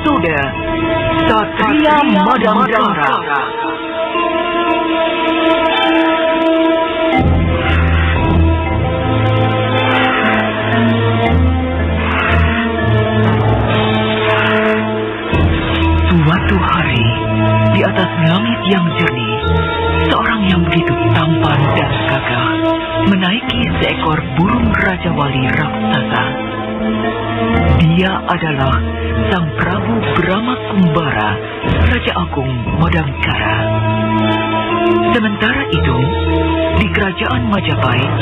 episode Satria Madangkara. Suatu hari, di atas langit yang jernih, seorang yang begitu tampan dan gagah menaiki seekor burung Raja Wali raksasa. Dia adalah Sang Prabu Brahma Kumbara, Raja Agung Madangkara. Sementara itu, di kerajaan Majapahit,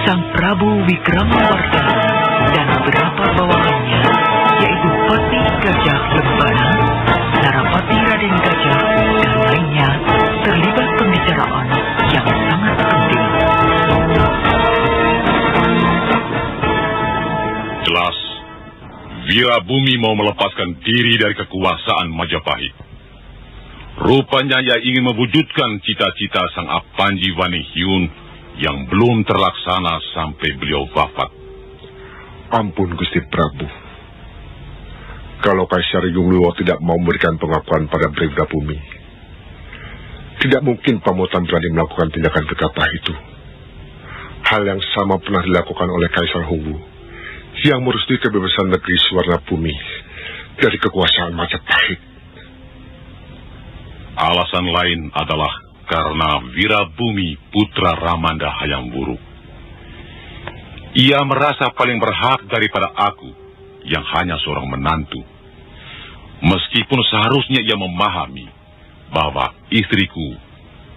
Sang Prabu Wikramawardhana dan beberapa bawahannya, yaitu Pati Gajah Lembana, Narapati Raden Gajah, dan lainnya, terlibat pembicaraan yang sangat penting. Jelas, Wirabumi mau melepaskan diri dari kekuasaan Majapahit. Rupanya ia ingin mewujudkan cita-cita Sang Apanji Wanihyun yang belum terlaksana sampai beliau wafat. Ampun Gusti Prabu. Kalau Kaisar Yungluo tidak mau memberikan pengakuan pada Wirabumi, tidak mungkin Pamotan berani melakukan tindakan gegabah itu. Hal yang sama pernah dilakukan oleh Kaisar Hongwu yang merestui kebebasan negeri Suwarnabumi dari kekuasaan Majapahit. Alasan lain adalah karena Wirabumi putra Ramanda Hayam Wuruk. Ia merasa paling berhak daripada aku yang hanya seorang menantu. Meskipun seharusnya ia memahami bahwa istriku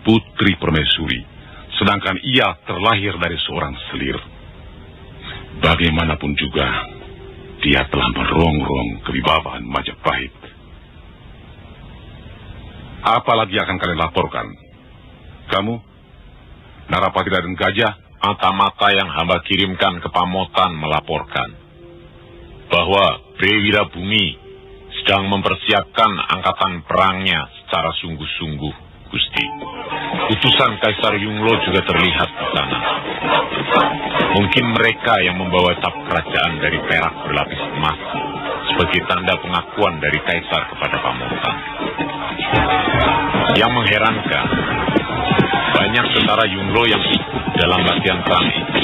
Putri Permaisuri, sedangkan ia terlahir dari seorang selir. Bagaimanapun juga, dia telah merongrong kewibawaan Majapahit. Apalagi akan kalian laporkan? Kamu, Narapati Raden Gajah, mata-mata yang hamba kirimkan ke Pamotan melaporkan bahwa Wirabumi sedang mempersiapkan angkatan perangnya secara sungguh-sungguh, Gusti. Utusan Kaisar Yunglo juga terlihat di sana. Mungkin mereka yang membawa cap kerajaan dari perak berlapis emas sebagai tanda pengakuan dari Kaisar kepada Pamotan. Yang mengherankan, banyak tentara Yunglo yang ikut dalam latihan perang itu.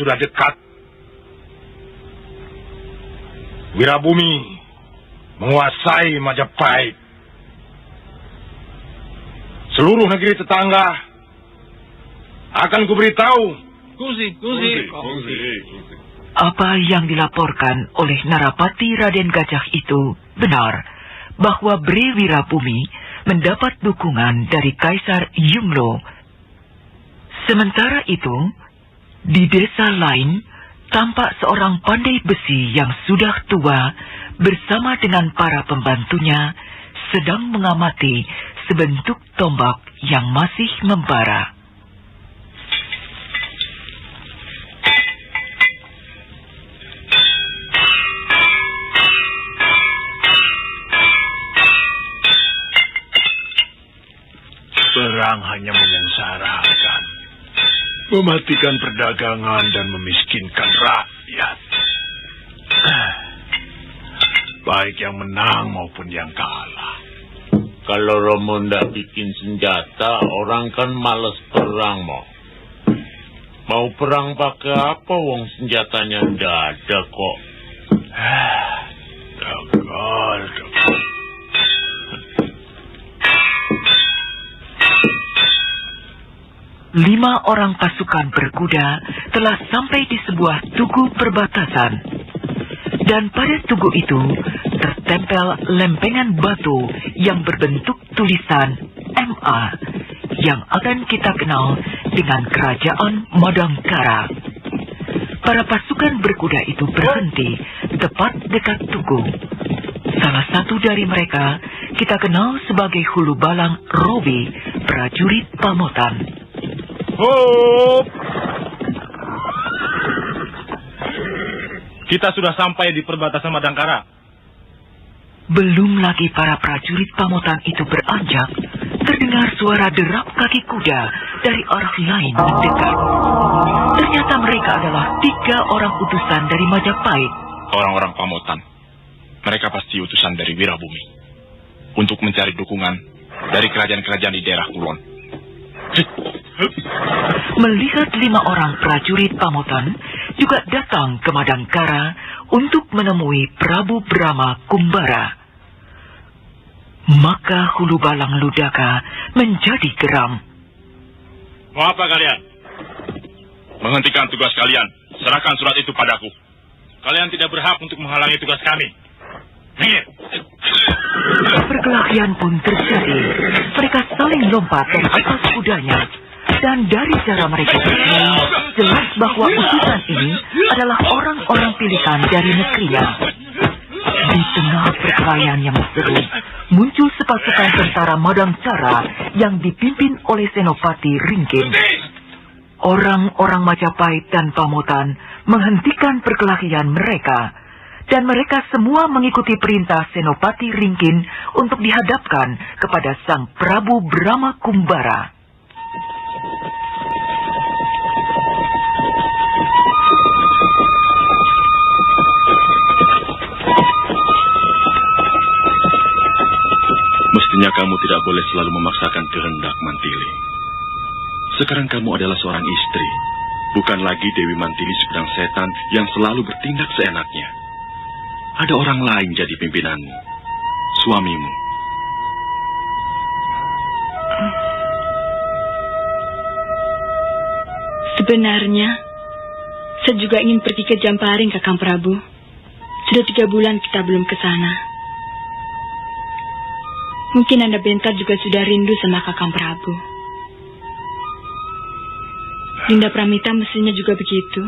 Sudah dekat. Wirabumi menguasai Majapahit. Seluruh negeri tetangga akan kuberitahu. Kungsi. Apa yang dilaporkan oleh Narapati Raden Gajah itu benar, bahwa Wirabumi mendapat dukungan dari Kaisar Yunglo. Sementara itu, di desa lain, tampak seorang pandai besi yang sudah tua bersama dengan para pembantunya sedang mengamati sebentuk tombak yang masih membara. Perang hanya menyengsarakan, mematikan perdagangan dan memiskinkan rakyat. Baik yang menang maupun yang kalah. Kalau Romo ndak bikin senjata, orang kan males perang, Mo. Mau perang pakai apa, wong senjatanya ndak ada kok. Gagal. 5 orang pasukan berkuda telah sampai di sebuah tugu perbatasan. Dan pada tugu itu tertempel lempengan batu yang berbentuk tulisan MA yang akan kita kenal dengan kerajaan Madangkara. Para pasukan berkuda itu berhenti tepat dekat tugu. Salah satu dari mereka kita kenal sebagai Hulu Balang Robi, prajurit Pamotan. Hop! Kita sudah sampai di perbatasan Madangkara. Belum lagi para prajurit Pamotan itu beranjak, terdengar suara derap kaki kuda dari arah lain mendekat. Ternyata mereka adalah 3 orang utusan dari Majapahit. Orang-orang Pamotan. Mereka pasti utusan dari Wirabumi untuk mencari dukungan dari kerajaan-kerajaan di daerah Kulon. Melihat 5 orang prajurit Pamotan juga datang ke Madangkara untuk menemui Prabu Brahma Kumbara. Maka Hulu Balang Ludaka menjadi geram. Mau apa kalian? Menghentikan tugas kalian. Serahkan surat itu padaku. Kalian tidak berhak untuk menghalangi tugas kami. Minggir. Perkelahian pun terjadi. Mereka saling lompat dari atas kudanya. Dan dari cara mereka berkelahi, jelas bahwa utusan ini adalah orang-orang pilihan dari negerinya. Di tengah perkelahian yang seru, muncul sepasukan tentara Madangkara yang dipimpin oleh Senopati Ringkin. Orang-orang Majapahit dan Pamotan menghentikan perkelahian mereka, dan mereka semua mengikuti perintah Senopati Ringkin untuk dihadapkan kepada Sang Prabu Brahma Kumbara. Mestinya kamu tidak boleh selalu memaksakan kehendak, Mantili. Sekarang kamu adalah seorang istri, bukan lagi Dewi Mantili seorang setan yang selalu bertindak seenaknya. Ada orang lain jadi pimpinanmu, suamimu. Sebenarnya, saya juga ingin pergi ke Jamparing, Kakang Prabu. Sudah 3 bulan kita belum ke sana. Mungkin Anda Bentar juga sudah rindu sama Kakang Prabu. Dinda Pramita mestinya juga begitu.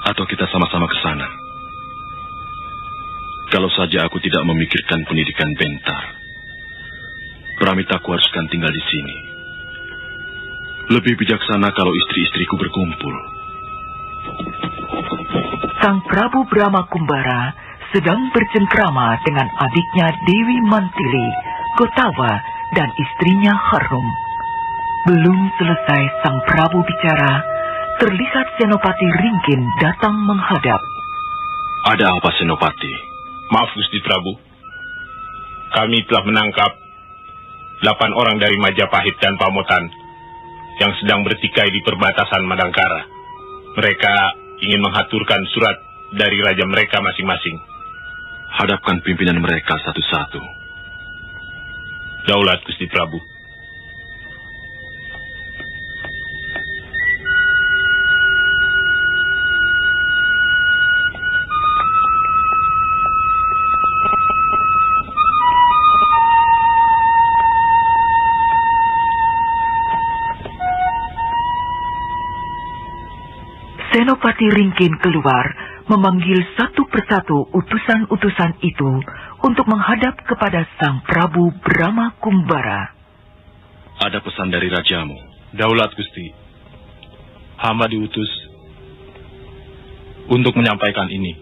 Atau kita sama-sama ke sana. Kalau saja aku tidak memikirkan pendidikan Bentar, Pramitaku haruskan tinggal di sini. Lebih bijaksana kalau istri-istriku berkumpul. Sang Prabu Brahma Kumbara sedang bercengkrama dengan adiknya Dewi Mantili, Gotawa, dan istrinya Harum. Belum selesai Sang Prabu bicara, terlihat Senopati Ringkin datang menghadap. Ada apa, Senopati? Maaf, Gusti Prabu. Kami telah menangkap 8 orang dari Majapahit dan Pamotan yang sedang bertikai di perbatasan Madangkara. Mereka ingin menghaturkan surat dari raja mereka masing-masing. Hadapkan pimpinan mereka satu-satu. Daulat, Gusti Prabu. Senopati Ringkin keluar memanggil satu persatu utusan-utusan itu untuk menghadap kepada Sang Prabu Brahma Kumbara. Ada pesan dari rajamu. Daulat, Gusti. Hamba diutus untuk menyampaikan ini.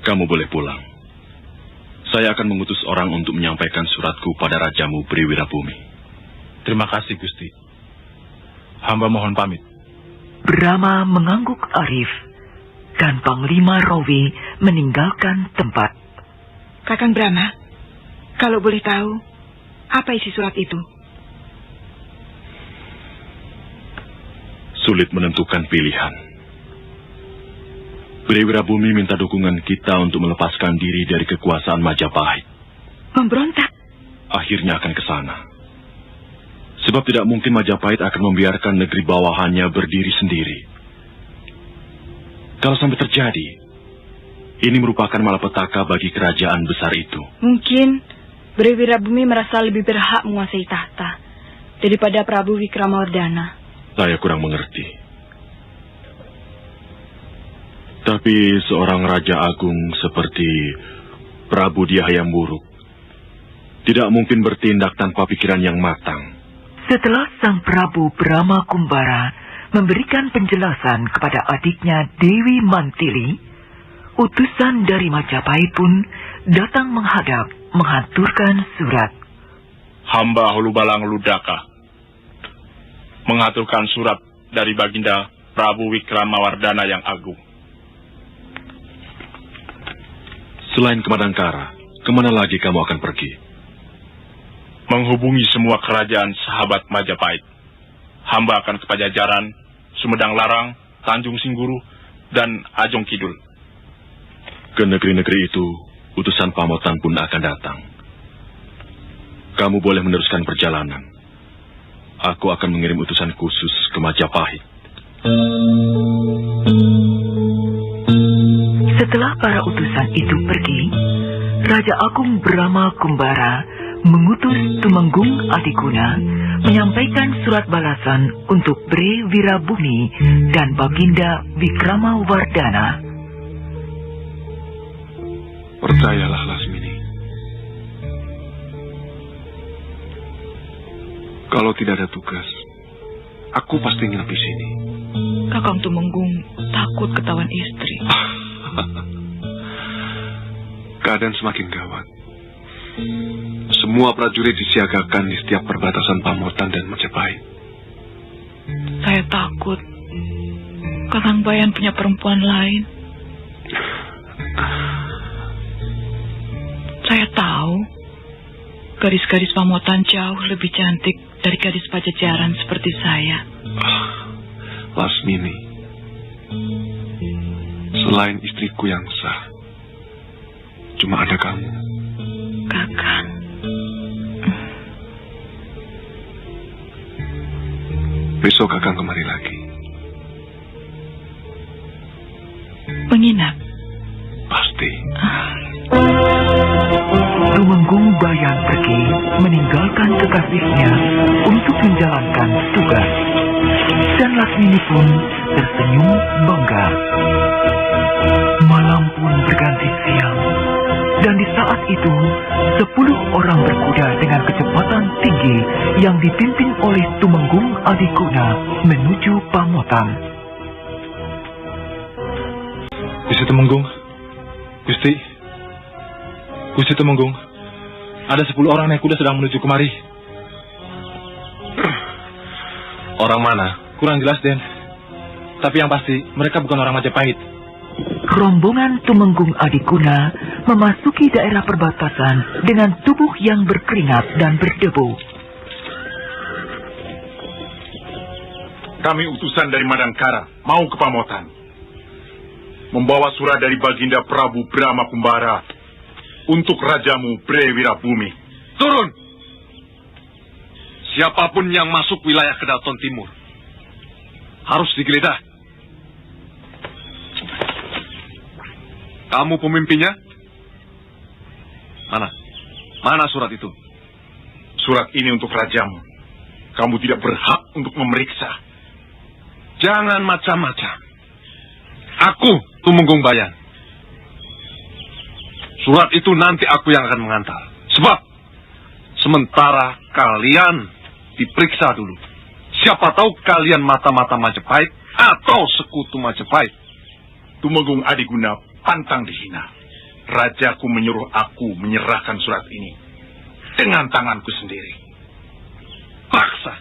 Kamu boleh pulang. Saya akan mengutus orang untuk menyampaikan suratku pada rajamu Briwirabumi. Terima kasih, Gusti. Hamba mohon pamit. Brahma mengangguk arif, dan Panglima Rowi meninggalkan tempat. Kakang Brahma, kalau boleh tahu, apa isi surat itu? Sulit menentukan pilihan. Briwirabumi minta dukungan kita untuk melepaskan diri dari kekuasaan Majapahit. Memberontak? Akhirnya akan ke sana. Sebab tidak mungkin Majapahit akan membiarkan negeri bawahannya berdiri sendiri. Kalau sampai terjadi, ini merupakan malapetaka bagi kerajaan besar itu. Mungkin Briwirabumi merasa lebih berhak menguasai tahta. daripada Prabu Wikramawardhana. Saya kurang mengerti. Tapi seorang Raja Agung seperti Prabu Dia Hayam Wuruk tidak mungkin bertindak tanpa pikiran yang matang. Setelah Sang Prabu Brahma Kumbara memberikan penjelasan kepada adiknya Dewi Mantili, utusan dari Majapahit pun datang menghadap menghaturkan surat. Hamba Hulubalang Ludaka mengaturkan surat dari Baginda Prabu Wikramawardhana yang agung. Selain ke Madangkara, kemana lagi kamu akan pergi? Menghubungi semua kerajaan sahabat Majapahit. Hamba akan ke Pajajaran, Sumedang Larang, Tanjung Singguru, dan Ajong Kidul. Ke negeri-negeri itu, utusan Pamotan pun akan datang. Kamu boleh meneruskan perjalanan. Aku akan mengirim utusan khusus ke Majapahit. Setelah para utusan itu pergi, Raja Agung Brahma Kumbara mengutus Tumenggung Adiguna menyampaikan surat balasan untuk Bre Wirabumi dan Baginda Wikramawardhana. Percayalah, Lasmini. Kalau tidak ada tugas, aku pasti nginep di sini. Kakang Tumenggung takut ketahuan istri. Keadaan semakin gawat. Semua prajurit disiagakan di setiap perbatasan Pamotan dan Majapahit. Saya takut Kakang Bayan punya perempuan lain. Saya tahu gadis-gadis Pamotan jauh lebih cantik dari gadis Pajajaran seperti saya. Lasmini, selain istriku yang sah, cuma ada kamu. Kakang. Besok Kakang kemari lagi. Menginap? Pasti. Tumenggung Bayan pergi meninggalkan kekasihnya untuk menjalankan tugas. Dan Lasmini pun tersenyum bangga. Malam pun berganti siang. Dan di saat itu, 10 orang berkuda dengan kecepatan tinggi yang dipimpin oleh Tumenggung Adiguna menuju Pamotan. Gusti Tumenggung, Gusti Tumenggung, ada 10 orang naik kuda sedang menuju kemari. Orang mana? Kurang jelas, Den. Tapi yang pasti, mereka bukan orang Majapahit. Rombongan Tumenggung Adiguna memasuki daerah perbatasan dengan tubuh yang berkeringat dan berdebu. Kami utusan dari Madangkara mau ke Pamotan, membawa surat dari Baginda Prabu Brahma Kumbara untuk rajamu Bre Wirabumi. Turun! Siapapun yang masuk wilayah Kedaton Timur harus digeledah. Kamu pemimpinnya? Mana surat itu? Surat ini untuk rajamu. Kamu tidak berhak untuk memeriksa. Jangan macam-macam. Aku Tumenggung Bayan. Surat itu nanti aku yang akan mengantar. Sebab sementara kalian diperiksa dulu. Siapa tahu kalian mata-mata Majapahit atau sekutu Majapahit. Tumenggung Adiguna pantang dihina. Rajaku menyuruh aku menyerahkan surat ini dengan tanganku sendiri. Paksa.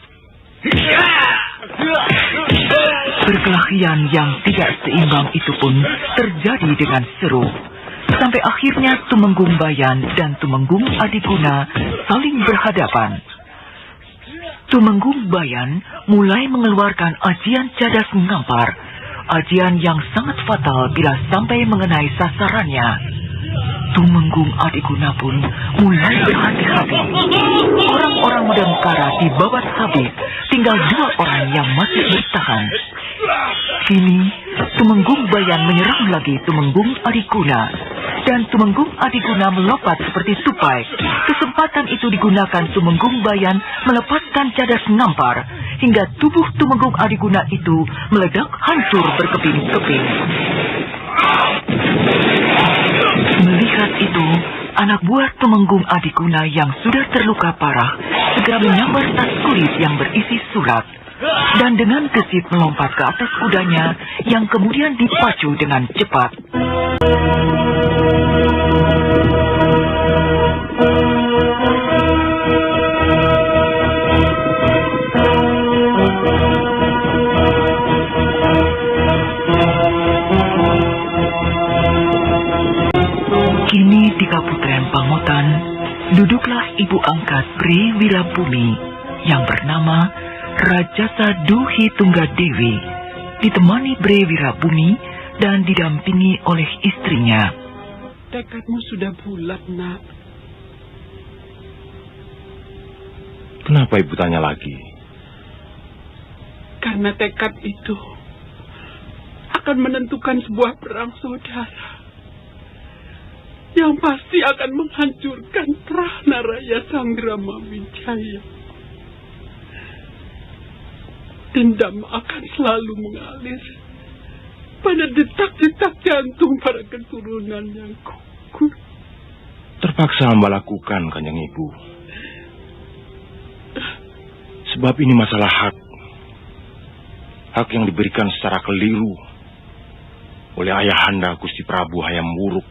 Perkelahian yang tidak seimbang itu pun terjadi dengan seru. Sampai akhirnya Tumenggung Bayan dan Tumenggung Adiguna saling berhadapan. Tumenggung Bayan mulai mengeluarkan ajian cadas mengampar, ajian yang sangat fatal bila sampai mengenai sasarannya. Tumenggung Adiguna pun mulai berhati-hati. Orang-orang Madangkara dibabat habis, tinggal 2 orang yang masih bertahan. Kini Tumenggung Bayan menyerang lagi Tumenggung Adiguna, dan dan Tumenggung Adiguna melompat seperti tupai. Kesempatan itu digunakan Tumenggung Bayan melepaskan cadas ngampar, hingga tubuh Tumenggung Adiguna itu meledak hancur berkeping-keping. Melihat itu, anak buah Tumenggung Adiguna yang sudah terluka parah segera menyambar tas kulit yang berisi surat, dan dengan gesit melompat ke atas kudanya yang kemudian dipacu dengan cepat. Kini di Kaputren Pamotan, duduklah ibu angkat Bre Wirabumi yang bernama Rajasa Duhi Tunggadewi, ditemani Bre Wirabumi dan didampingi oleh istrinya. Tekadmu sudah bulat, Nak. Kenapa ibu tanya lagi? Karena tekad itu akan menentukan sebuah perang saudara yang pasti akan menghancurkan Prana Raya Sanggrama Wijaya. Dendam akan selalu mengalir pada detak-detak jantung para keturunan yang gugur. Terpaksa hamba lakukan, Kanjeng Ibu. Sebab ini masalah hak. Hak yang diberikan secara keliru oleh ayahanda Gusti Prabu Hayam Wuruk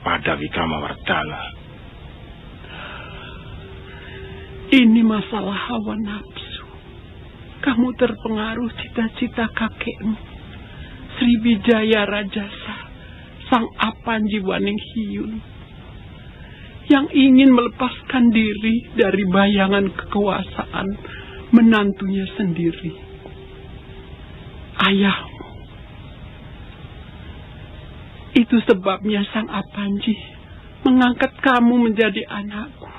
pada Wikramawardhana. Ini masalah hawa nafsu. Kamu terpengaruh cita-cita kakekmu, Sriwijaya Rajasa, Sang Apanji Waning Hiyun, yang ingin melepaskan diri dari bayangan kekuasaan menantunya sendiri, ayahmu. Itu sebabnya Sang Apanji mengangkat kamu menjadi anakku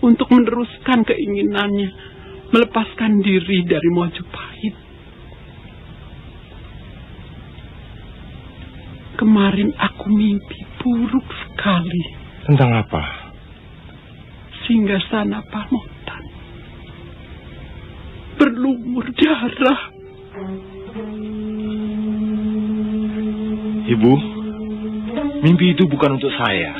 untuk meneruskan keinginannya melepaskan diri dari Mojopahit. Kemarin aku mimpi buruk sekali. Tentang apa? Singgasana Pamotan berlumur darah. Ibu, mimpi itu bukan untuk saya.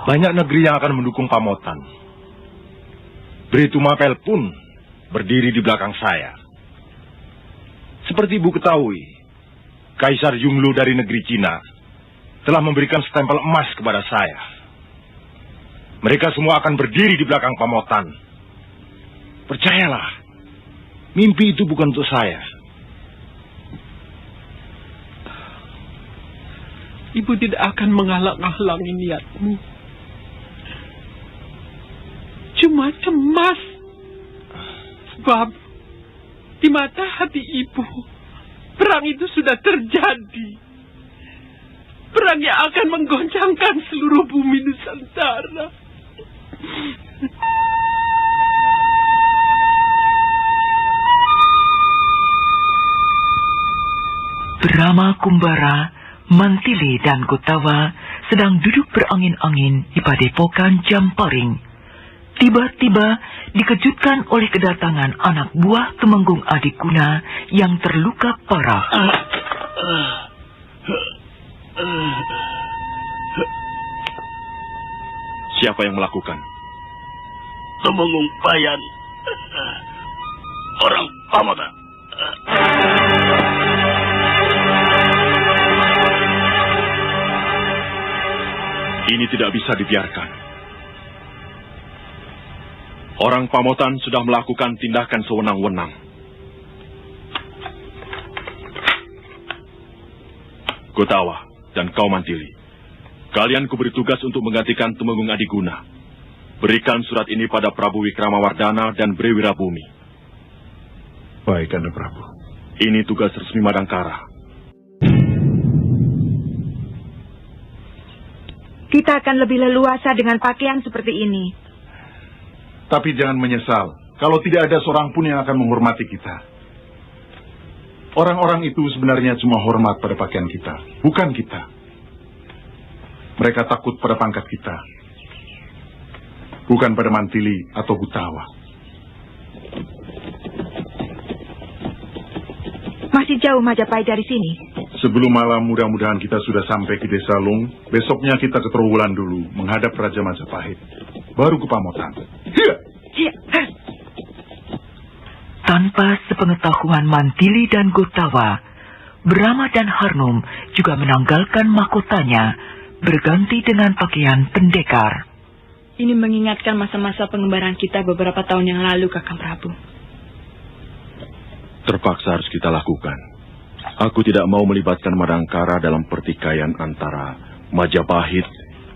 Banyak negeri yang akan mendukung Pamotan. Bre Tumapel pun berdiri di belakang saya. Seperti ibu ketahui, Kaisar Yunglu dari negeri Cina telah memberikan stempel emas kepada saya. Mereka semua akan berdiri di belakang Pamotan. Percayalah, mimpi itu bukan untuk saya. Ibu tidak akan menghalang-halangi niatmu. Cuma cemas. Sebab di mata hati ibu, perang itu sudah terjadi. Perang yang akan menggoncangkan seluruh bumi Nusantara. Brahma Kumbara, Mantili dan Gotawa sedang duduk berangin-angin di padepokan Jamparing. Tiba-tiba dikejutkan oleh kedatangan anak buah Tumenggung Adiguna yang terluka parah. Siapa yang melakukan? Tumenggung Bayan, orang Pamotan. Ini tidak bisa dibiarkan. Orang Pamotan sudah melakukan tindakan sewenang-wenang. Gotawa dan kau Mantili, kalian kuberi tugas untuk menggantikan Tumenggung Adiguna. Berikan surat ini pada Prabu Wikramawardhana dan Bre Wirabumi. Baik, Kanda Prabu. Ini tugas resmi Madangkara. Kita akan lebih leluasa dengan pakaian seperti ini. Tapi jangan menyesal kalau tidak ada seorang pun yang akan menghormati kita. Orang-orang itu sebenarnya cuma hormat pada pakaian kita, bukan kita. Mereka takut pada pangkat kita, bukan pada Mantili atau Gutawa. Masih jauh Majapahit dari sini? Sebelum malam mudah-mudahan kita sudah sampai ke Desa Lung. Besoknya kita ke Trowulan dulu, menghadap Raja Majapahit. Baru ke Pamotan. Tanpa sepengetahuan Mantili dan Gutawa, Brama dan Harnum juga menanggalkan mahkotanya, berganti dengan pakaian pendekar. Ini mengingatkan masa-masa pengembaraan kita beberapa tahun yang lalu, Kakang Prabu. Terpaksa harus kita lakukan. Aku tidak mau melibatkan Madangkara dalam pertikaian antara Majapahit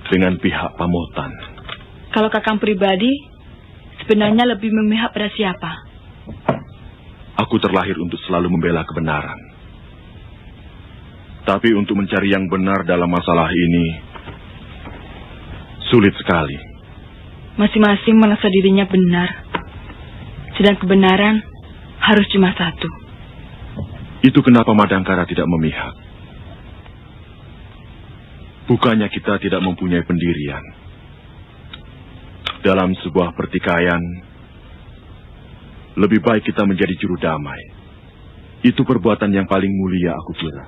dengan pihak Pamotan. Kalau Kakang pribadi, sebenarnya lebih memihak pada siapa? Aku terlahir untuk selalu membela kebenaran. Tapi untuk mencari yang benar dalam masalah ini, sulit sekali. Masing-masing merasa dirinya benar. Sedang kebenaran harus cuma satu. Itu kenapa Madangkara tidak memihak. Bukannya kita tidak mempunyai pendirian. Dalam sebuah pertikaian, lebih baik kita menjadi juru damai. Itu perbuatan yang paling mulia, aku kira.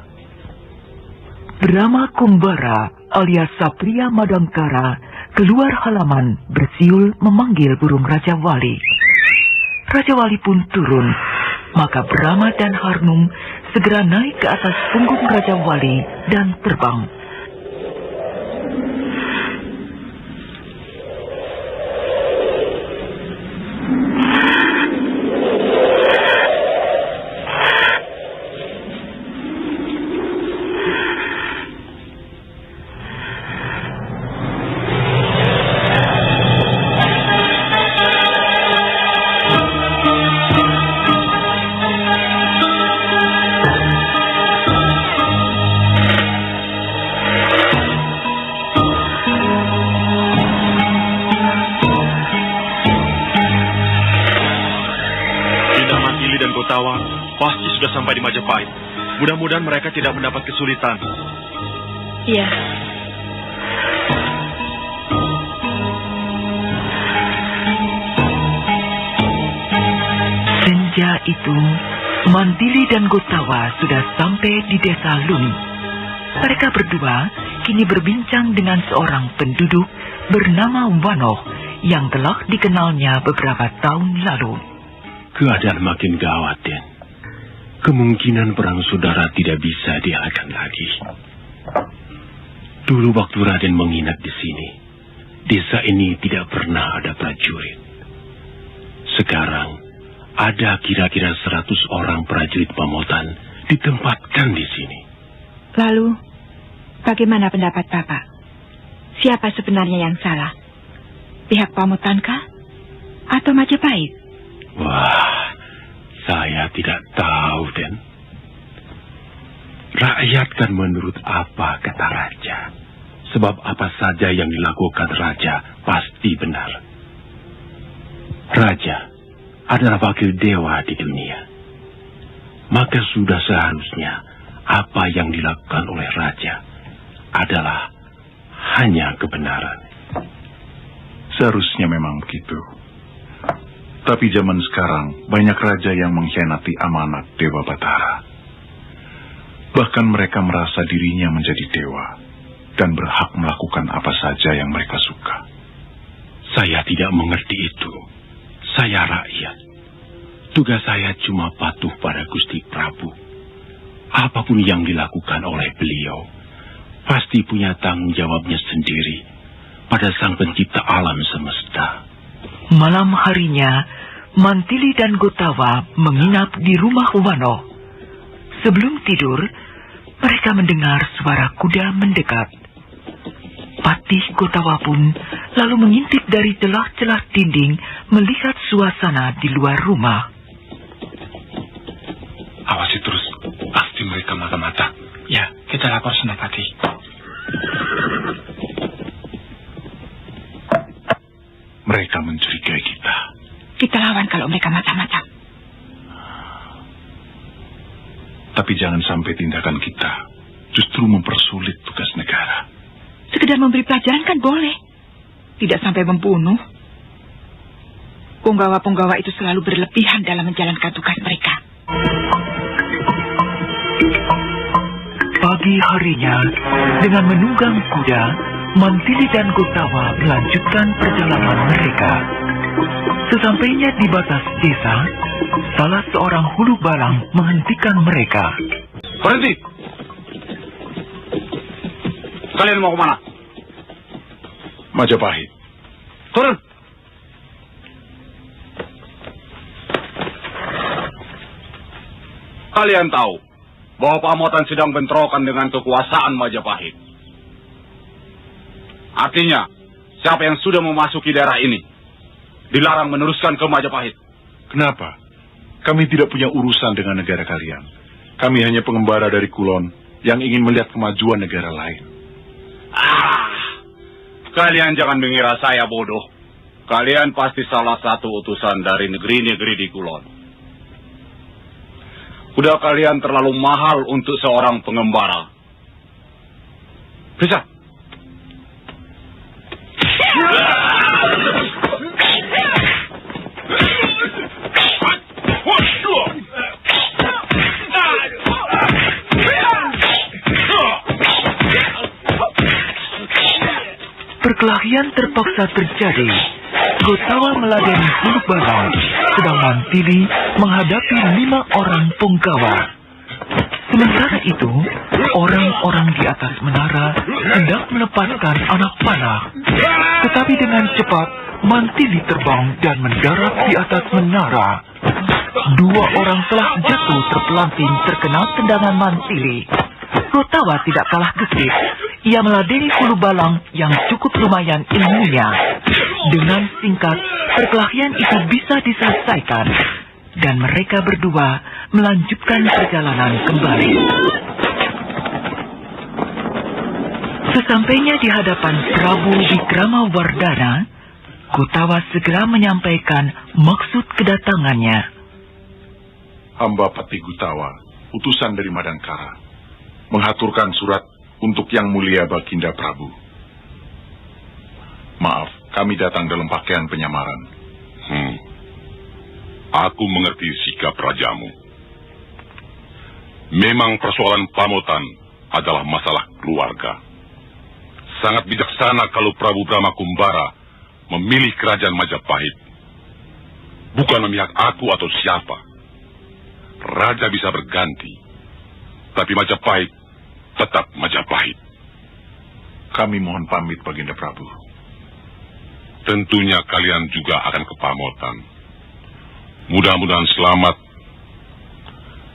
Brama Kumbara alias Satria Madangkara keluar halaman bersiul memanggil burung Raja Wali. Raja Wali pun turun, maka Brama dan Harnum segera naik ke atas punggung Raja Wali dan terbang. Pasti sudah sampai di Majapahit. Mudah-mudahan mereka tidak mendapat kesulitan. Iya. Senja itu, Mantili dan Gutawa sudah sampai di Desa Lung. Mereka berdua kini berbincang dengan seorang penduduk bernama Wanoh yang telah dikenalnya beberapa tahun lalu. Keadaan makin gawat, Den. Kemungkinan perang saudara tidak bisa diadakan lagi. Dulu waktu Raden menginap di sini, desa ini tidak pernah ada prajurit. Sekarang, ada kira-kira 100 orang prajurit Pamotan ditempatkan di sini. Lalu, bagaimana pendapat Bapak? Siapa sebenarnya yang salah? Pihak Pamotankah? Atau Majapahit? Wah, saya tidak tahu, Den. Rakyat kan menurut apa kata raja. Sebab apa saja yang dilakukan raja pasti benar. Raja adalah wakil dewa di dunia. Maka sudah seharusnya apa yang dilakukan oleh raja adalah hanya kebenaran. Seharusnya memang begitu. Tapi zaman sekarang banyak raja yang mengkhianati amanat Dewa Batara. Bahkan mereka merasa dirinya menjadi dewa dan berhak melakukan apa saja yang mereka suka. Saya tidak mengerti itu. Saya rakyat. Tugas saya cuma patuh pada Gusti Prabu. Apapun yang dilakukan oleh beliau, pasti punya tanggung jawabnya sendiri pada Sang Pencipta alam semesta. Malam harinya, Mantili dan Gutawa menginap di rumah Wanoh. Sebelum tidur, mereka mendengar suara kuda mendekat. Patih Gutawa pun lalu mengintip dari celah-celah dinding melihat suasana di luar rumah. Awasi terus, pasti mereka mata-mata. Ya, kita lapor Senopati. Mereka mencurigai kita. Kita lawan kalau mereka mata-mata. Tapi jangan sampai tindakan kita justru mempersulit tugas negara. Sekedar memberi pelajaran kan boleh. Tidak sampai membunuh. Punggawa-punggawa itu selalu berlebihan dalam menjalankan tugas mereka. Pagi harinya, dengan menunggang kuda, Mantili dan Gotawa melanjutkan perjalanan mereka. Sesampainya di batas desa, salah seorang hulu balang menghentikan mereka. Berhenti! Kalian mau kemana? Majapahit. Turun! Kalian tahu bahwa Pamotan sedang bentrokan dengan kekuasaan Majapahit. Artinya, siapa yang sudah memasuki daerah ini dilarang meneruskan ke Majapahit. Kenapa? Kami tidak punya urusan dengan negara kalian. Kami hanya pengembara dari Kulon yang ingin melihat kemajuan negara lain. Kalian jangan mengira saya bodoh. Kalian pasti salah satu utusan dari negeri-negeri di Kulon. Kuda kalian terlalu mahal untuk seorang pengembara. Bisa? Perkelahian terpaksa terjadi. Gotawa meladeni hulu balang, sedang Mantili menghadapi 5 orang punggawa. Sementara itu, orang-orang di atas menara hendak melepaskan anak panah. Tetapi dengan cepat, Mantili terbang dan mendarat di atas menara. 2 orang telah jatuh terpelanting terkena tendangan Mantili. Gotawa tidak kalah gesit. Ia meladeni hulu balang yang cukup lumayan ilmunya. Dengan singkat, perkelahian itu bisa diselesaikan. Dan mereka berdua melanjutkan perjalanan kembali. Sesampainya di hadapan Prabu Wikramawardhana, Gotawa segera menyampaikan maksud kedatangannya. Hamba Pati Gotawa, utusan dari Madangkara, menghaturkan surat untuk Yang Mulia Baginda Prabu. Maaf, kami datang dalam pakaian penyamaran. Aku mengerti sikap rajamu. Memang persoalan Pamotan adalah masalah keluarga. Sangat bijaksana kalau Prabu Brahma Kumbara memilih kerajaan Majapahit. Bukan memihak aku atau siapa. Raja bisa berganti, tapi Majapahit tetap Majapahit. Kami mohon pamit, Baginda Prabu. Tentunya kalian juga akan ke Pamotan. Mudah-mudahan selamat.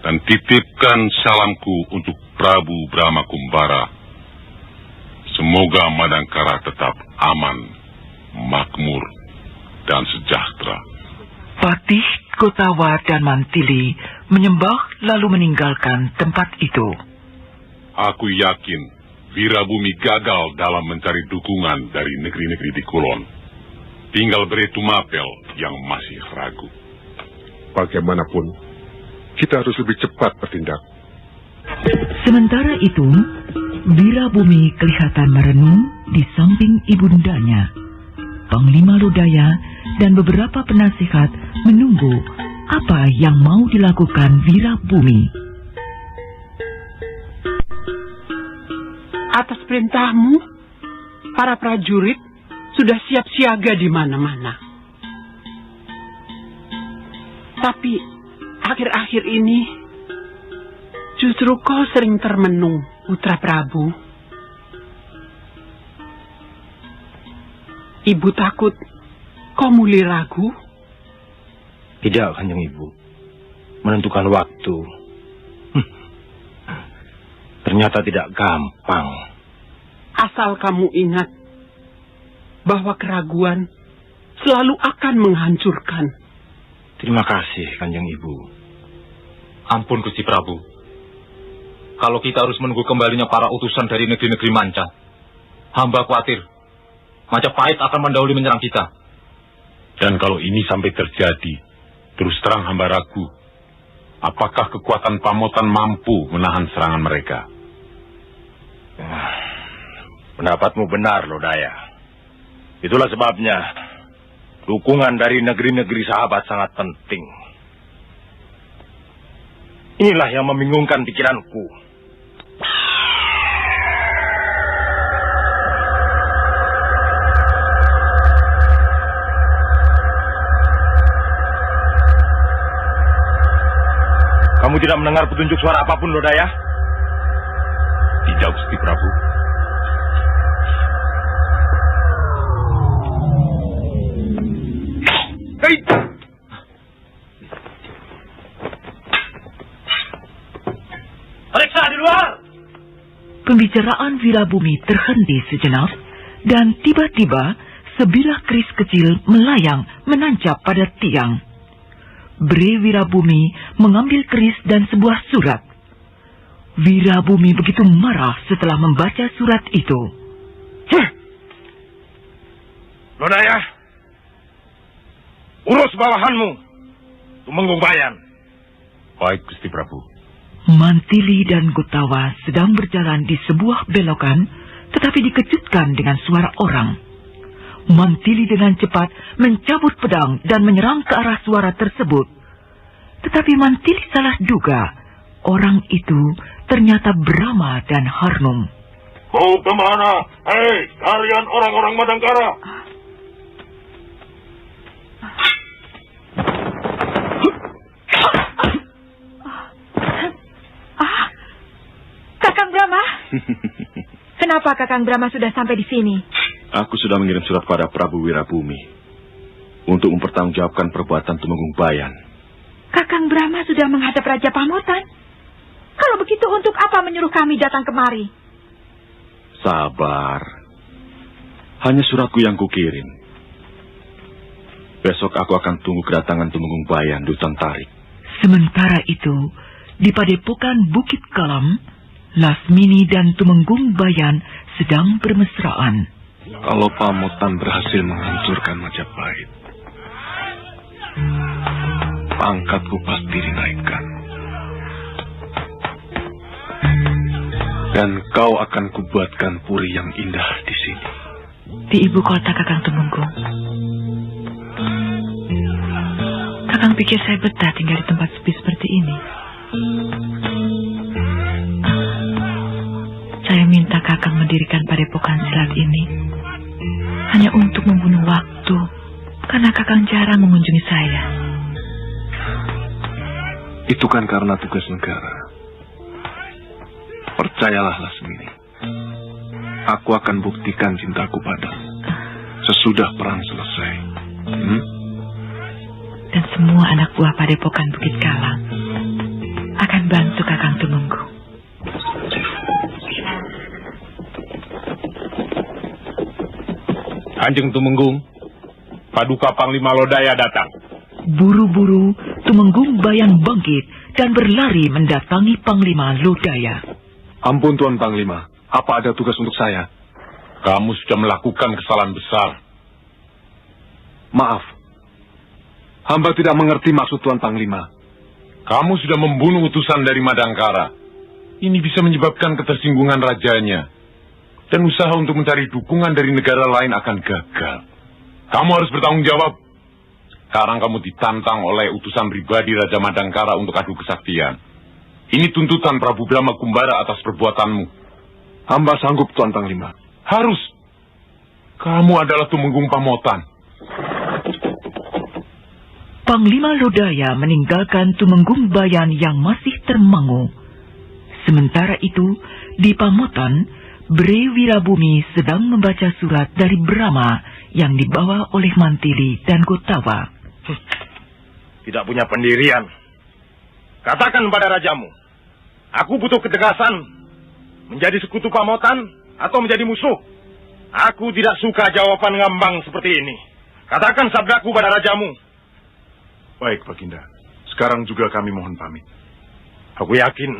Dan titipkan salamku untuk Prabu Brahma Kumbara. Semoga Madangkara tetap aman, makmur, dan sejahtera. Patih, Gotawa, dan Mantili menyembah lalu meninggalkan tempat itu. Aku yakin Wirabumi gagal dalam mencari dukungan dari negeri-negeri di Kulon. Tinggal Beretu Mapel yang masih ragu. Bagaimanapun, kita harus lebih cepat bertindak. Sementara itu, Wirabumi kelihatan merenung di samping ibundanya. Panglima Lodaya dan beberapa penasihat menunggu apa yang mau dilakukan Wirabumi. Atas perintahmu, para prajurit sudah siap siaga di mana-mana. Tapi akhir-akhir ini justru kau sering termenung, Putra Prabu. Ibu takut kau mulai ragu? Tidak, Kanjeng Ibu. Menentukan waktu ternyata tidak gampang. Asal kamu ingat bahwa keraguan selalu akan menghancurkan. Terima kasih, Kanjeng Ibu. Ampun, Gusti Prabu. Kalau kita harus menunggu kembalinya para utusan dari negeri-negeri manca, hamba khawatir Majapahit akan mendahului menyerang kita. Dan kalau ini sampai terjadi, terus terang hamba ragu Apakah kekuatan Pamotan mampu menahan serangan mereka? Pendapatmu benar, Lodaya. Itulah sebabnya dukungan dari negeri-negeri sahabat sangat penting. Inilah yang membingungkan pikiranku. Kamu tidak mendengar petunjuk suara apapun, Lodaya? Tidak, Gusti Prabu. Hei! Periksa di luar! Pembicaraan Wirabumi terhenti sejenak, dan tiba-tiba sebilah keris kecil melayang menancap pada tiang. Bre Wirabumi mengambil keris dan sebuah surat. Wirabumi begitu marah setelah membaca surat itu. Lodaya, urus bawahanmu, Tumenggung Bayan. Baik, Gusti Prabu. Mantili dan Gotawa sedang berjalan di sebuah belokan, tetapi dikejutkan dengan suara orang. Mantili dengan cepat mencabut pedang dan menyerang ke arah suara tersebut. Tetapi Mantili salah duga, orang itu ternyata Brahma dan Harnum. Mau kemana? Hei, kalian orang-orang Madangkara! Kakang Brahma? Kenapa Kakang Brahma sudah sampai di sini? Aku sudah mengirim surat pada Prabu Wirabumi untuk mempertanggungjawabkan perbuatan Tumenggung Bayan. Kakang Brahma sudah menghadap Raja Pamotan. Kalau begitu untuk apa menyuruh kami datang kemari? Sabar. Hanya suratku yang kukirim. Besok aku akan tunggu kedatangan Tumenggung Bayan di hutan tarik. Sementara itu, di padepokan Bukit Kalam, Lasmini dan Tumenggung Bayan sedang bermesraan. Kalau Pamotan berhasil menghancurkan Majapahit, pangkatku pasti dinaikkan. Dan kau akan kubuatkan puri yang indah di sini. Di ibu kota, Kakang Tumenggung. Kakang pikir saya betah tinggal di tempat sepi seperti ini? Saya minta Kakang mendirikan padepokan silat ini hanya untuk membunuh waktu, karena Kakang jarang mengunjungi saya. Itu kan karena tugas negara. Percayalah, Lasmini. Aku akan buktikan cintaku padamu sesudah perang selesai. Dan semua anak buah padepokan Bukit Kalam akan bantu Kakang Tumenggung. Kanjeng Tumenggung, Paduka Panglima Lodaya datang. Buru-buru, Tumenggung Bayan bangkit dan berlari mendatangi Panglima Lodaya. Ampun, Tuan Panglima. Apa ada tugas untuk saya? Kamu sudah melakukan kesalahan besar. Maaf. Hamba tidak mengerti maksud Tuan Panglima. Kamu sudah membunuh utusan dari Madangkara. Ini bisa menyebabkan ketersinggungan rajanya. Dan usaha untuk mencari dukungan dari negara lain akan gagal. Kamu harus bertanggung jawab. Sekarang kamu ditantang oleh utusan pribadi Raja Madangkara untuk adu kesaktian. Ini tuntutan Prabu Brahma Kumbara atas perbuatanmu. Hamba sanggup, Tuan Panglima. Harus. Kamu adalah Tumenggung Pamotan. Panglima Lodaya meninggalkan Tumenggung Bayan yang masih termangu. Sementara itu, di Pamotan, Bre Wirabumi sedang membaca surat dari Brahma yang dibawa oleh Mantili dan Gotawa. Tidak punya pendirian. Katakan pada rajamu, aku butuh ketegasan. Menjadi sekutu Pamotan atau menjadi musuh? Aku tidak suka jawaban ngambang seperti ini. Katakan sabdaku pada rajamu. Baik, Baginda. Sekarang juga kami mohon pamit. Aku yakin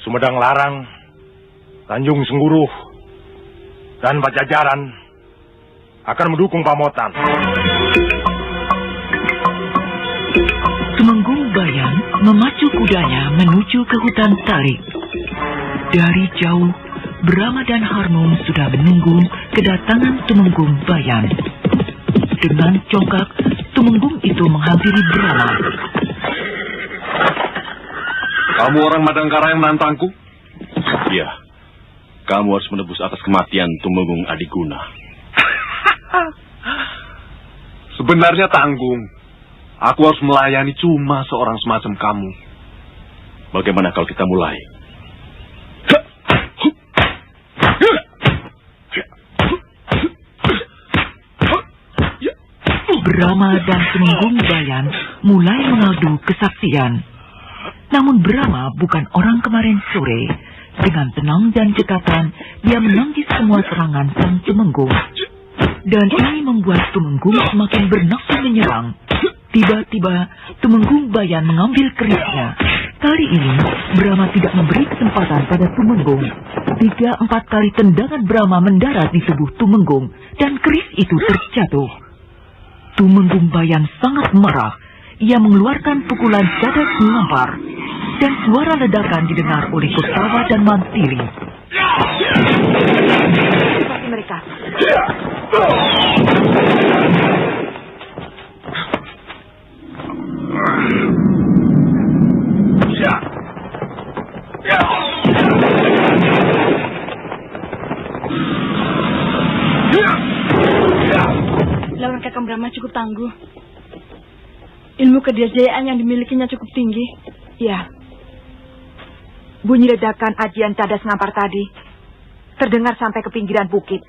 Sumedang Larang, Tanjung Sengguruh, dan Pajajaran akan mendukung Pamotan. Tumenggung Bayan memacu kudanya menuju ke hutan tarik. Dari jauh, Brahma dan Harmung sudah menunggu kedatangan Tumenggung Bayan. Dengan congkak, Tumenggung itu menghampiri Brahma. Kamu orang Madangkara yang menantangku? Iya. Kamu harus menebus atas kematian Tumenggung Adiguna. Sebenarnya tanggung. Aku harus melayani cuma seorang semacam kamu. Bagaimana kalau kita mulai? Brahma dan Tumenggung Bayan mulai mengadu kesaksian. Namun Brahma bukan orang kemarin sore. Dengan tenang dan cekatan, dia menangkis semua serangan sang Tumenggung. Dan ini membuat Tumenggung semakin bernafsu menyerang. Tiba-tiba, Tumenggung Bayan mengambil kerisnya. Kali ini, Brahma tidak memberi kesempatan pada Tumenggung. 3-4 kali tendangan Brahma mendarat di tubuh Tumenggung, dan keris itu terjatuh. Tumenggung Bayan sangat marah. Ia mengeluarkan pukulan cadas ngampar, dan suara ledakan didengar oleh Kotawa dan Mantili. Seperti mereka. Lawan Kakang Brahma cukup tangguh. Ilmu kedisjayaan yang dimilikinya cukup tinggi. Ya. Bunyi ledakan ajian cadas ngampar tadi terdengar sampai ke pinggiran bukit.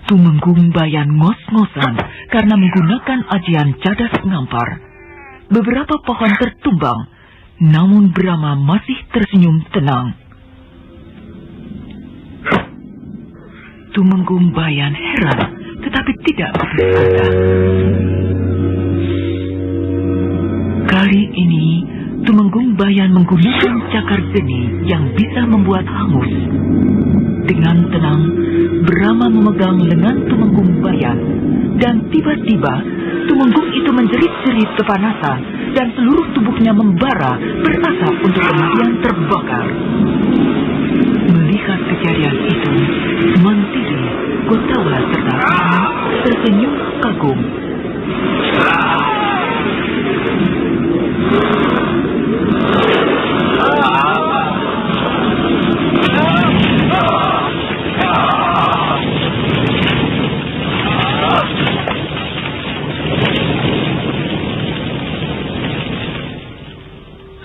Tumenggung Bayan ngos-ngosan karena menggunakan ajian cadas ngampar. Beberapa pohon tertumbang, namun Brahma masih tersenyum tenang. Tumenggung Bayan heran, tetapi tidak berkata. Kali ini, Tumenggung Bayan menggunakan cakar geni yang bisa membuat hangus. Dengan tenang, Brahma memegang lengan Tumenggung Bayan, dan tiba-tiba Tumenggung itu menjerit-jerit kepanasan, dan seluruh tubuhnya membara berasap untuk kemudian terbakar. Melihat kejadian itu, Mantili, Kotawa serta Brahma tersenyum kagum.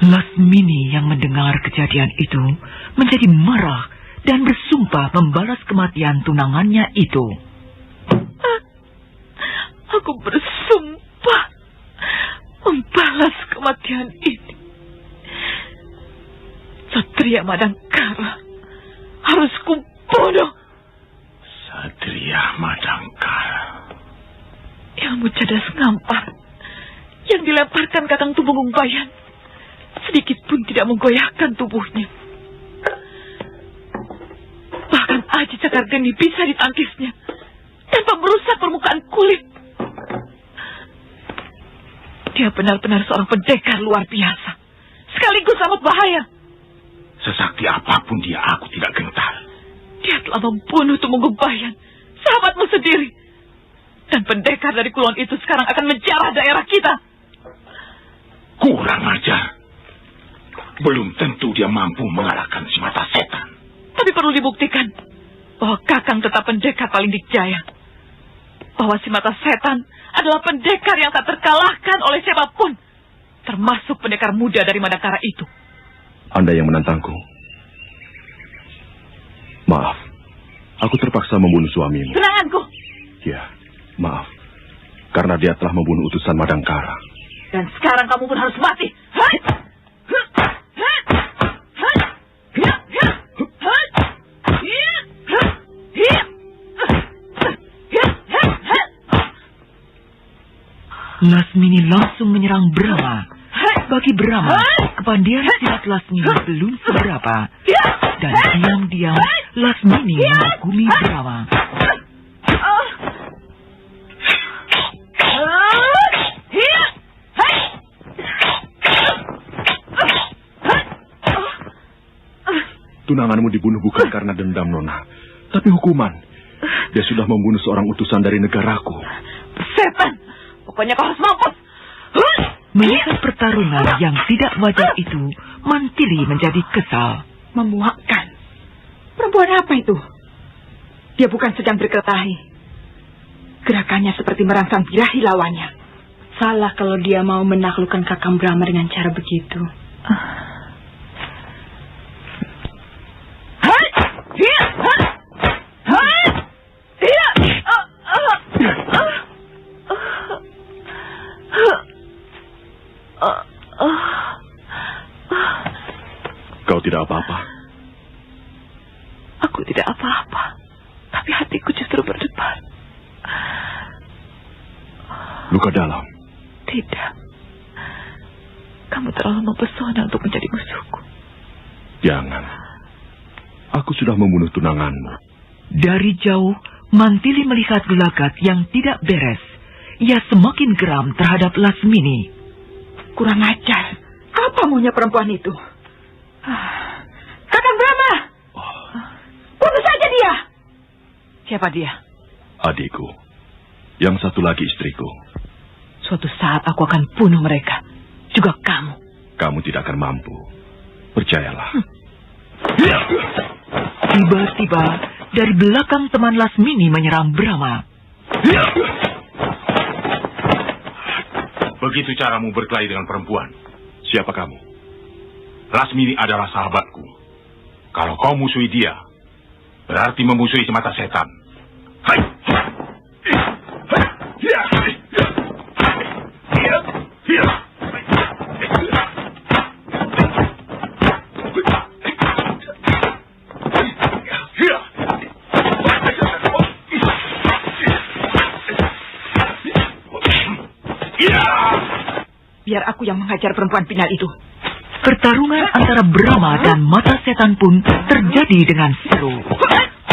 Lasmini yang mendengar kejadian itu menjadi marah dan bersumpah membalas kematian tunangannya itu. Aku bersumpah membalas kematian ini. Satria Madangkara harus kubunuh. Satria Madangkara. Ilmu cadas ngampar yang dilemparkan Kakang Tumenggung Bayan sedikit pun tidak menggoyahkan tubuhnya. Bahkan aji cakar geni bisa ditangkisnya tanpa merusak permukaan kulit. Dia benar-benar seorang pendekar luar biasa, sekaligus amat bahaya. Sesakti apapun dia, aku tidak gentar. Dia telah membunuh Tumenggung Bayan, sahabatmu sendiri. Dan pendekar dari kulon itu sekarang akan menjarah daerah kita. Kurang ajar. Belum tentu dia mampu mengalahkan si mata setan. Tapi perlu dibuktikan bahwa Kakang tetap pendekar paling dikjaya. Bahwa si mata setan adalah pendekar yang tak terkalahkan oleh siapapun, termasuk pendekar muda dari Madangkara itu. Anda yang menantangku. Maaf, aku terpaksa membunuh suamimu. Tunanganku. Ya, maaf. Karena dia telah membunuh utusan Madangkara. Dan sekarang kamu pun harus mati. Lasmini langsung menyerang Brahma. Bagi Brahma, kepandaian silat Lasmini belum seberapa. Dan diam-diam, Lasmini mengagumi Brahma. Tunanganmu dibunuh bukan karena dendam, Nona, tapi hukuman. Dia sudah membunuh seorang utusan dari negaraku. Setan! Pokoknya kau harus mampus! Melihat pertarungan yang tidak wajar itu, Mantili menjadi kesal. Memuakkan. Perempuan apa itu? Dia bukan sedang berkelahi. Gerakannya seperti merangsang birahi lawannya. Salah kalau dia mau menaklukkan Kakang Brahma dengan cara begitu. Kau tidak apa-apa? Aku tidak apa-apa. Tapi hatiku justru berdebar. Luka dalam? Tidak. Kamu terlalu mempesona untuk menjadi musuhku. Jangan. Aku sudah membunuh tunanganmu. Dari jauh, Mantili melihat gelagat yang tidak beres. Ia semakin geram terhadap Lasmini. Kurang ajar. Apa maunya perempuan itu? Kakang Brahma! Bunuh saja dia! Siapa dia? Adikku. Yang satu lagi istriku. Suatu saat aku akan bunuh mereka. Juga kamu. Kamu tidak akan mampu. Percayalah. Tiba-tiba, dari belakang teman Lasmini menyerang Brahma. Begitu caramu berkelahi dengan perempuan. Siapa kamu? Lasmini adalah sahabatku. Kalau kau musuhi dia, berarti memusuhi semata setan. Hai! Biar aku yang menghajar perempuan pinal itu. Pertarungan antara Brahma dan mata setan pun terjadi dengan seru.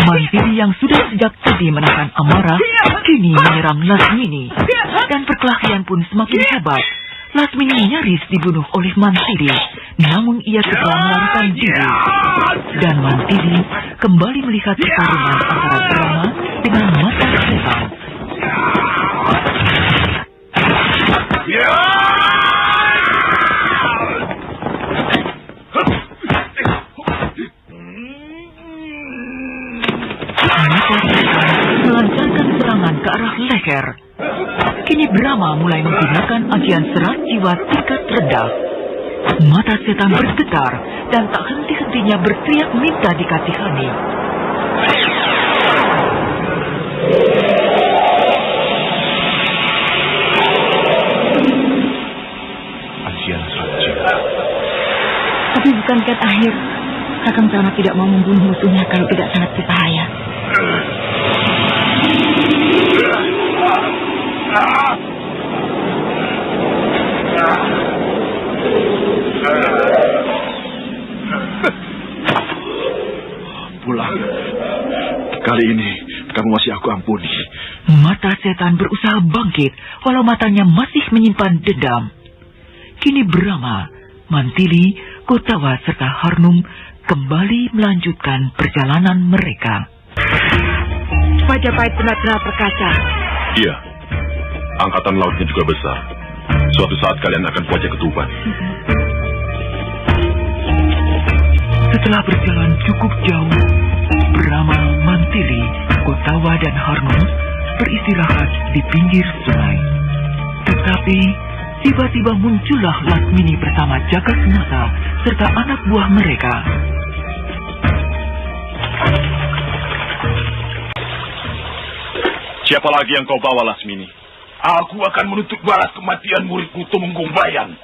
Mantili yang sudah sejak tadi menahan amarah, kini menyerang Lasmini. Dan perkelahian pun semakin hebat. Lasmini nyaris dibunuh oleh Mantili, namun ia segera melarikan diri. Dan Mantili kembali melihat pertarungan antara Brahma dengan mata setan. Melancarkan serangan ke arah leher. Kini Brahma mulai menggunakan ajian serat jiwa tingkat rendah. Mata setan bergetar dan tak henti-hentinya berteriak minta dikasihani. Ajian serat jiwa. Tapi bukankah akhir Kakang Brahma tidak mau membunuh musuhnya kalau tidak sangat berbahaya? Pulang. Kali ini kamu masih aku ampuni. Mata setan berusaha bangkit walau matanya masih menyimpan dendam. Kini Brahma, Mantili, Kotawa serta Harnum kembali melanjutkan perjalanan mereka. Majapahit benar-benar berkaca. Iya. Angkatan lautnya juga besar. Suatu saat kalian akan wajah ketuban. Setelah berjalan cukup jauh, Brahma, Mantili, Kotawa dan Harnum beristirahat di pinggir sungai. Tetapi tiba-tiba muncullah Lasmini bersama Jagatnata serta anak buah mereka. Siapa lagi yang kau bawa, Lasmini? Aku akan menuntut balas kematian muridku Tumenggung Bayan.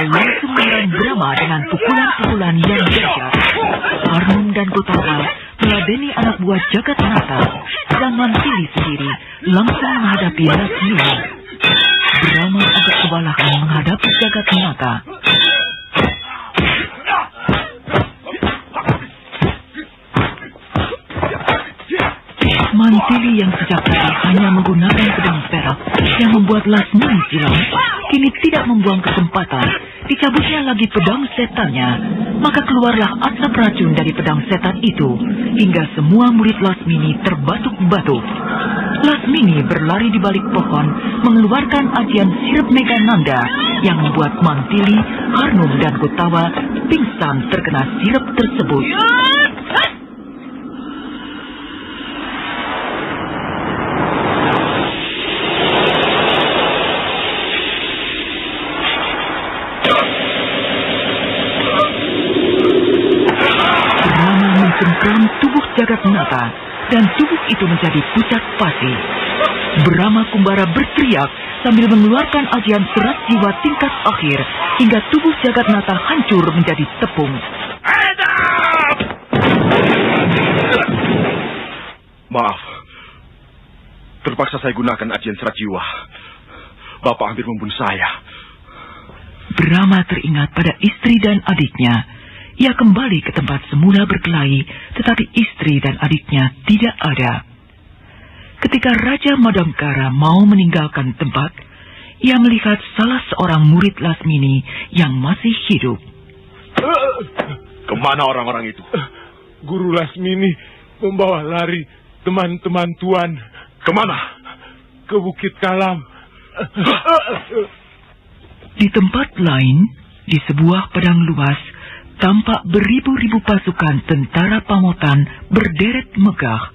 langsung menyerang Brahma dengan pukulan-pukulan yang dahsyat. Harnum dan Gotama meladeni anak buah Jagatnata, dan Mantili sendiri langsung menghadapi Lasmini. Brahma agak kewalahan menghadapi Jagatnata. Mantili yang sejak tadi hanya menggunakan pedang perak yang membuat Lasmini silam, kini tidak membuang kesempatan. Dicabutnya lagi pedang setannya, maka keluarlah asap racun dari pedang setan itu, hingga semua murid Lasmini terbatuk-batuk. Lasmini berlari di balik pohon, mengeluarkan ajian sirup Megananda yang membuat Mantili, Harnum, dan Gotawa pingsan terkena sirup tersebut. Tubuh Jagatnata, dan tubuh itu menjadi pucat pasi. Brahma Kumbara berteriak sambil mengeluarkan ajian serat jiwa tingkat akhir, hingga tubuh Jagatnata hancur menjadi tepung. Maaf, terpaksa saya gunakan ajian serat jiwa. Bapak hampir membunuh saya. Brahma teringat pada istri dan adiknya. Ia kembali ke tempat semula berkelahi, tetapi istri dan adiknya tidak ada. Ketika Raja Madangkara mau meninggalkan tempat, ia melihat salah seorang murid Lasmini yang masih hidup. Kemana orang-orang itu? Guru Lasmini membawa lari teman-teman Tuan. Kemana? Ke Bukit Kalam. Di tempat lain, di sebuah padang luas, tampak beribu-ribu pasukan tentara Pamotan berderet megah.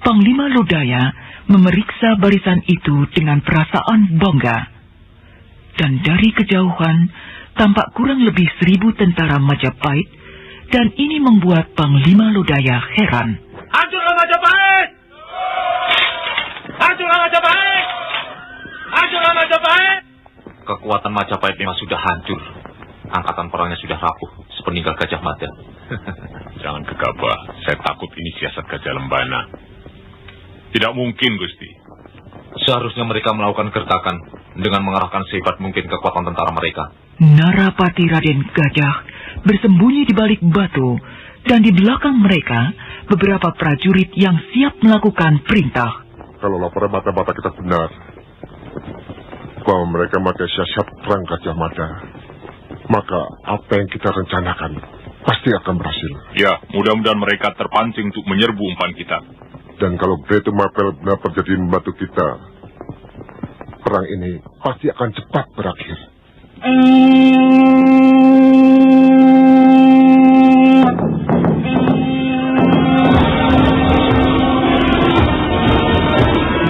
Panglima Lodaya memeriksa barisan itu dengan perasaan bangga. Dan dari kejauhan, tampak kurang lebih 1.000 tentara Majapahit, dan ini membuat Panglima Lodaya heran. Hancurlah Majapahit! Hancurlah Majapahit! Hancurlah Majapahit! Kekuatan Majapahit memang sudah hancur. Angkatan perangnya sudah rapuh, sepeninggal Gajah Mada. Jangan gegabah, saya takut ini siasat Gajah Lembana. Tidak mungkin, Gusti. Seharusnya mereka melakukan gertakan dengan mengerahkan sehebat mungkin kekuatan tentara mereka. Narapati Raden Gajah bersembunyi di balik batu, dan di belakang mereka beberapa prajurit yang siap melakukan perintah. Kalau laporan mata-mata kita benar, bahwa mereka pakai siasat perang Gajah Mada, maka apa yang kita rencanakan pasti akan berhasil. Ya, mudah-mudahan mereka terpancing untuk menyerbu umpan kita. Dan kalau Bretu Mapel benar-benar jadi membantu kita, perang ini pasti akan cepat berakhir.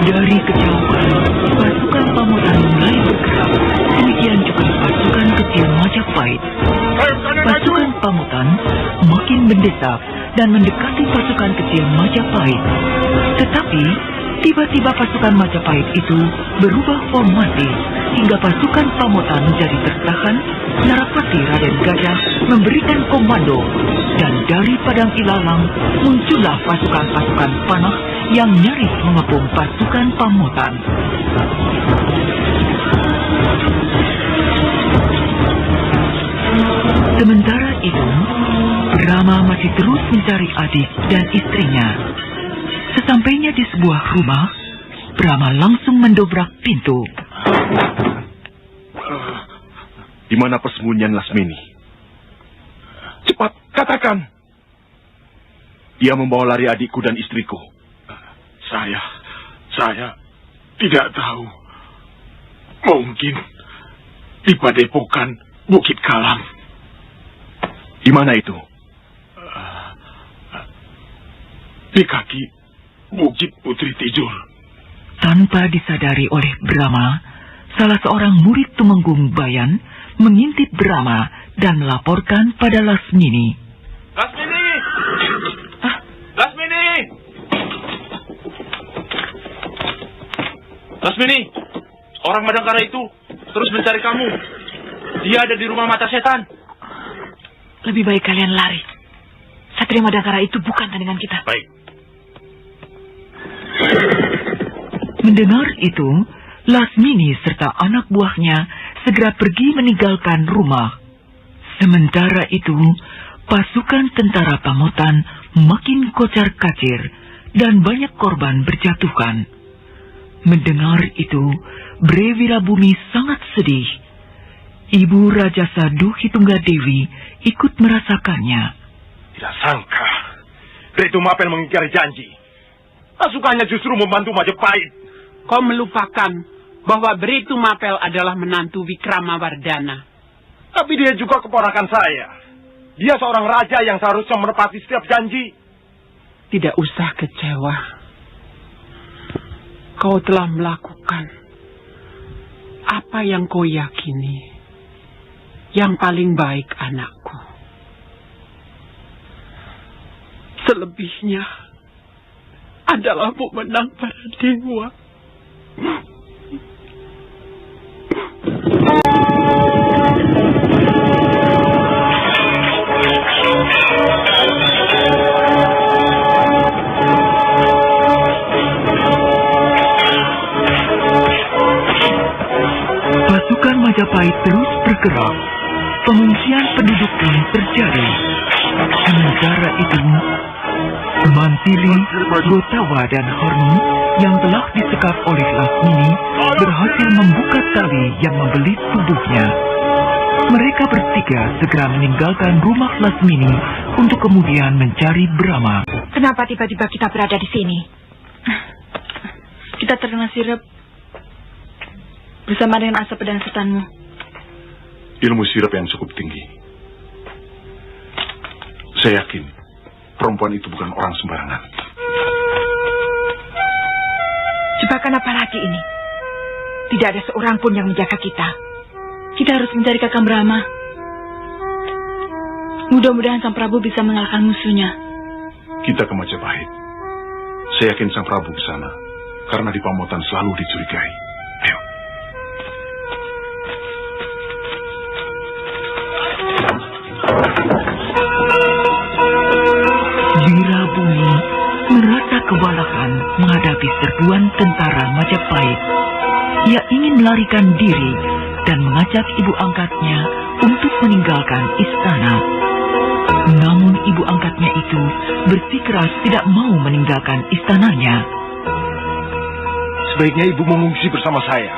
Dari kejauhan, pasukan Pamotan mulai bergerak. Demikian juga pasukan kecil Majapahit. Pasukan Pamotan makin mendesak dan mendekati pasukan kecil Majapahit. Tetapi, tiba-tiba pasukan Majapahit itu berubah formasi, hingga pasukan Pamotan menjadi tertahan. Narapati Raden Gajah memberikan komando, dan dari padang ilalang muncullah pasukan-pasukan panah yang nyaris mengepung pasukan Pamotan. Sementara itu, Brahma masih terus mencari adik dan istrinya. Sesampainya di sebuah rumah, Brahma langsung mendobrak pintu. Di mana persembunyian Lasmini? Cepat, katakan. Dia membawa lari adikku dan istriku. Saya tidak tahu. Mungkin di padepokan Bukit Kalam. Di mana itu? Di kaki Bukit Putri Tijur. Tanpa disadari oleh Brahma, salah seorang murid Tumenggung Bayan mengintip Brahma dan melaporkan pada Lasmini. Lasmini! Lasmini! Lasmini! Orang Madangkara itu terus mencari kamu. Dia ada di rumah mata setan. Lebih baik kalian lari. Satria Madangkara itu bukan tandingan kita. Baik. Mendengar itu, Lasmini serta anak buahnya segera pergi meninggalkan rumah. Sementara itu, pasukan tentara Pamotan makin kocar-kacir dan banyak korban berjatuhan. Mendengar itu, Bre Wirabumi sangat sedih. Ibu Raja Sadu Hitunggadewi ikut merasakannya. Tidak sangka, Bre Tumapel mengingkari janji. Pasukannya justru membantu Majapahit. Kau melupakan bahwa Bre Tumapel adalah menantu Wikramawardhana. Tapi dia juga keponakan saya. Dia seorang raja yang seharusnya menepati setiap janji. Tidak usah kecewa. Kau telah melakukan apa yang kau yakini yang paling baik, anakku. Selebihnya adalah menang para dewa. Pasukan Majapahit terus bergerak. Pengungsian penduduk pun terjadi. Sementara itu, Mantili, Gotawa, dan Horni yang telah disekap oleh Lasmini berhasil membuka tali yang membelit tubuhnya. Mereka bertiga segera meninggalkan rumah Lasmini untuk kemudian mencari Brahma. Kenapa tiba-tiba kita berada di sini? Kita terkena sirap bersama dengan asap pedang setanmu. Ilmu sirap yang cukup tinggi. Saya yakin perempuan itu bukan orang sembarangan. Jebakan apa lagi ini? Tidak ada seorang pun yang menjaga kita. Kita harus mencari Kakang Brahma. Mudah-mudahan Sang Prabu bisa mengalahkan musuhnya. Kita ke Majapahit. Saya yakin Sang Prabu ke sana. Karena di Pamotan selalu dicurigai. Ayo. Wirabumi merasa kewalahan menghadapi serbuan tentara Majapahit. Ia ingin melarikan diri dan mengajak ibu angkatnya untuk meninggalkan istana. Namun ibu angkatnya itu bersikeras tidak mau meninggalkan istananya. Sebaiknya ibu mengungsi bersama saya.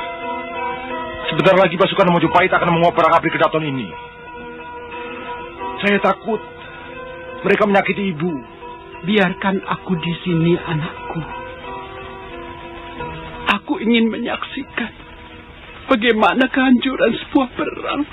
Sebentar lagi pasukan Majapahit akan mengobrak-abrik keraton ini. Saya takut mereka menyakiti ibu. Biarkan aku di sini, anakku. Aku ingin menyaksikan bagaimana kehancuran sebuah perang.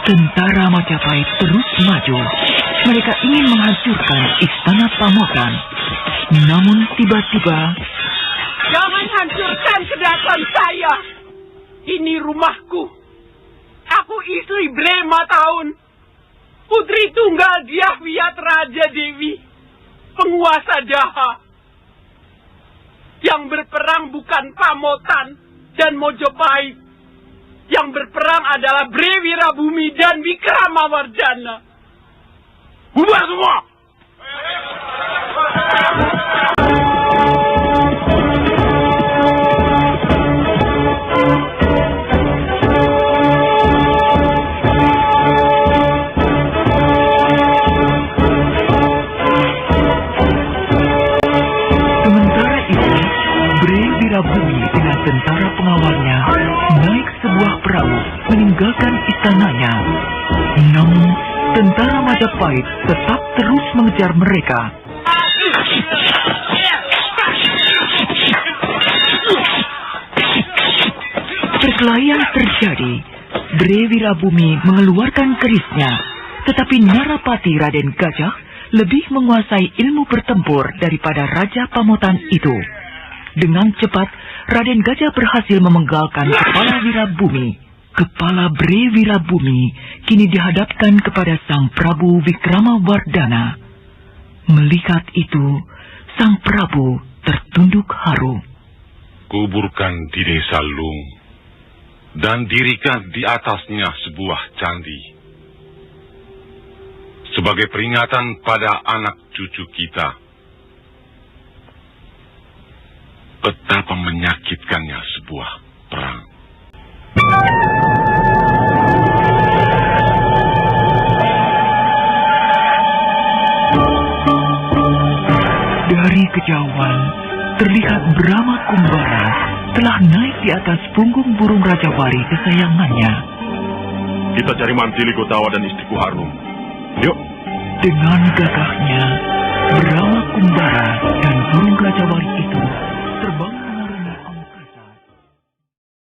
Tentara Majapahit terus maju. Mereka ingin menghancurkan istana Pamotan. Namun tiba-tiba... Jangan hancurkan keraton saya. Ini rumahku. Aku istri Brema Tahun. Putri tunggal Dyahwiyat Raja Dewi. Penguasa Daha. Yang berperang bukan Pamotan dan Mojopahit. Yang berperang adalah Bre Wirabumi dan Wikramawardhana. Bubar semua! Sementara itu, Bre Wirabumi dengan tentara pengawalnya naik sebuah perahu meninggalkan istananya. Namun, tentara Majapahit tetap terus mengejar mereka. Perkelahian terjadi. Bre Wirabumi mengeluarkan kerisnya, tetapi Narapati Raden Gajah lebih menguasai ilmu bertempur daripada Raja Pamotan itu. Dengan cepat, Raden Gajah berhasil memenggalkan kepala Wirabumi. Kepala Bre Wirabumi kini dihadapkan kepada Sang Prabu Wikramawardhana. Melihat itu, Sang Prabu tertunduk haru. Kuburkan di desa Lung, dan dirikan di atasnya sebuah candi. Sebagai peringatan pada anak cucu kita, betapa menyakitkannya sebuah perang. Dari kejauhan, terlihat Brahma Kumbara telah naik di atas punggung burung Rajawali kesayangannya. Kita cari Mantili Gotawa dan istriku Harum. Yuk. Dengan gagahnya, Brahma Kumbara dan burung Rajawali itu terbang